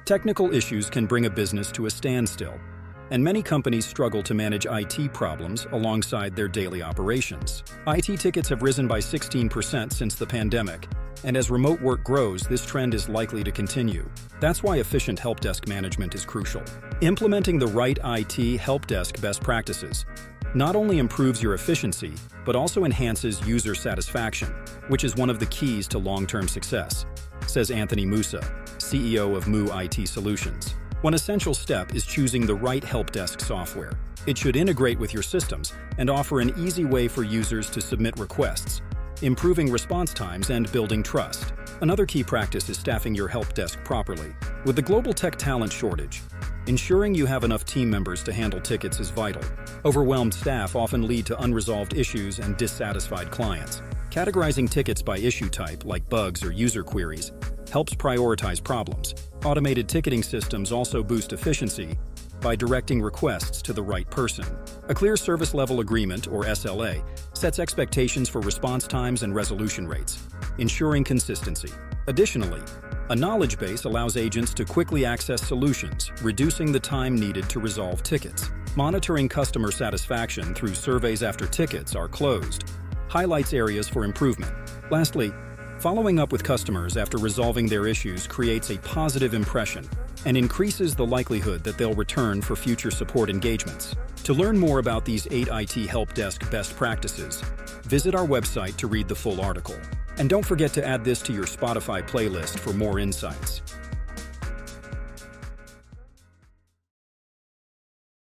Technical issues can bring a business to a standstill, and many companies struggle to manage IT problems alongside their daily operations. IT tickets have risen by 16% since the pandemic, and as remote work grows, this trend is likely to continue. That's why efficient help desk management is crucial. Implementing the right IT help desk best practices not only improves your efficiency, but also enhances user satisfaction, which is one of the keys to long-term success, says Anthony Musa, CEO of Mu IT Solutions. One essential step is choosing the right help desk software. It should integrate with your systems and offer an easy way for users to submit requests, improving response times and building trust. Another key practice is staffing your help desk properly. With the global tech talent shortage, ensuring you have enough team members to handle tickets is vital. Overwhelmed staff often lead to unresolved issues and dissatisfied clients. Categorizing tickets by issue type, like bugs or user queries, helps prioritize problems. Automated ticketing systems also boost efficiency by directing requests to the right person. A clear service level agreement, or SLA, sets expectations for response times and resolution rates, ensuring consistency. Additionally, a knowledge base allows agents to quickly access solutions, reducing the time needed to resolve tickets. Monitoring customer satisfaction through surveys after tickets are closed highlights areas for improvement. Lastly, following up with customers after resolving their issues creates a positive impression and increases the likelihood that they'll return for future support engagements. To learn more about these 8 IT help desk best practices, visit our website to read the full article. And don't forget to add this to your Spotify playlist for more insights.